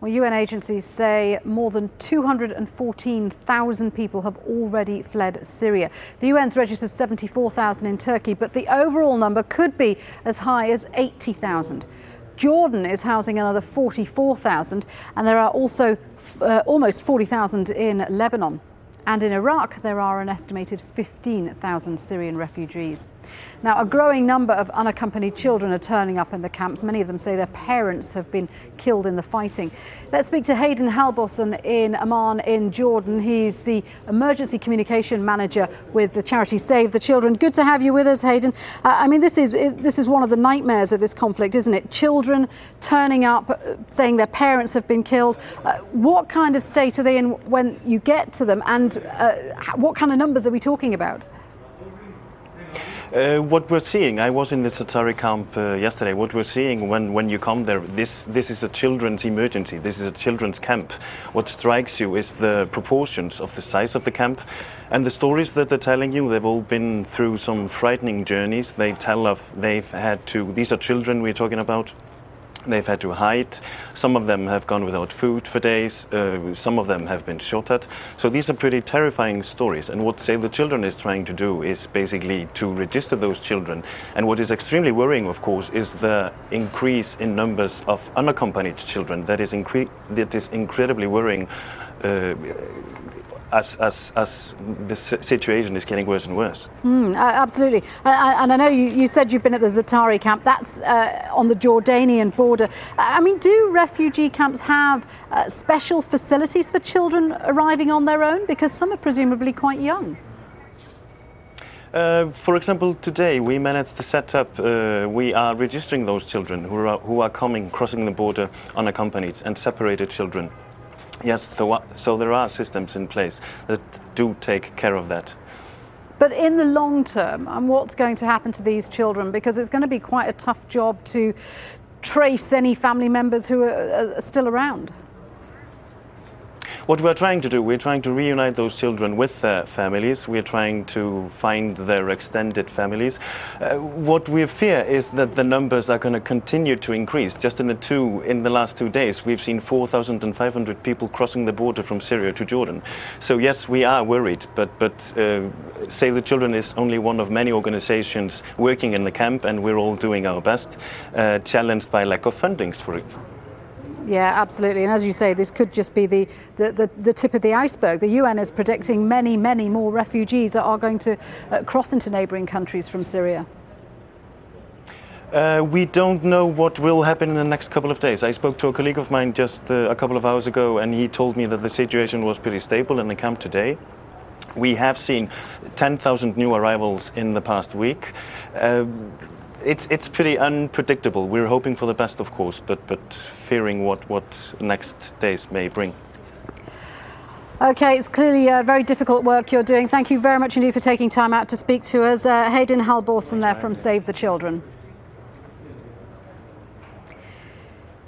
Well, UN agencies say more than 214,000 people have already fled Syria. The UN's registered 74,000 in Turkey, but the overall number could be as high as 80,000. Jordan is housing another 44,000, and there are also almost 40,000 in Lebanon. And in Iraq, there are an estimated 15,000 Syrian refugees. Now, a growing number of unaccompanied children are turning up in the camps. Many of them say their parents have been killed in the fighting. Let's speak to Hedinn Hallborsson in Amman in Jordan. He's the emergency communication manager with the charity Save the Children. Good to have you with us, Hedinn. I mean, this is one of the nightmares of this conflict, isn't it? Children turning up, saying their parents have been killed. What kind of state are they in when you get to them, and what kind of numbers are we talking about? What we're seeing, I was in the Jazeera camp yesterday. What we're seeing when you come there, this is a children's emergency. This is a children's camp. What strikes you is the proportions of the size of the camp and the stories that they're telling you. They've all been through some frightening journeys. They tell of they've had to, these are children we're talking about. They've had to hide. Some of them have gone without food for days. Some of them have been shot at. So these are pretty terrifying stories. And what Save the Children is trying to do is basically to register those children. And what is extremely worrying, of course, is the increase in numbers of unaccompanied children. That is incredibly worrying as the situation is getting worse and worse. Absolutely. And I know you said you've been at the Zaatari camp. That's on the Jordanian border. I mean, do refugee camps have special facilities for children arriving on their own? Because some are presumably quite young. For example, today we managed to set up, we are registering those children who are crossing the border unaccompanied, and separated children. Yes, so there are systems in place that do take care of that. But in the long term, and what's going to happen to these children? Because it's going to be quite a tough job to trace any family members who are still around. What we're trying to do, we're trying to reunite those children with their families. We're trying to find their extended families. What we fear is that the numbers are going to continue to increase. Just in the last 2 days, we've seen 4,500 people crossing the border from Syria to Jordan. So yes, we are worried, but Save the Children is only one of many organizations working in the camp, and we're all doing our best, challenged by lack of fundings for it. Yeah, absolutely. And as you say, this could just be the tip of the iceberg. The UN is predicting many, many more refugees are going to cross into neighbouring countries from Syria. We don't know what will happen in the next couple of days. I spoke to a colleague of mine just a couple of hours ago, and he told me that the situation was pretty stable in the camp today. We have seen 10,000 new arrivals in the past week. It's pretty unpredictable. We're hoping for the best, of course, but fearing what next days may bring. Okay, it's clearly very difficult work you're doing. Thank you very much indeed for taking time out to speak to us. Hedinn Hallborsson there from Save the Children.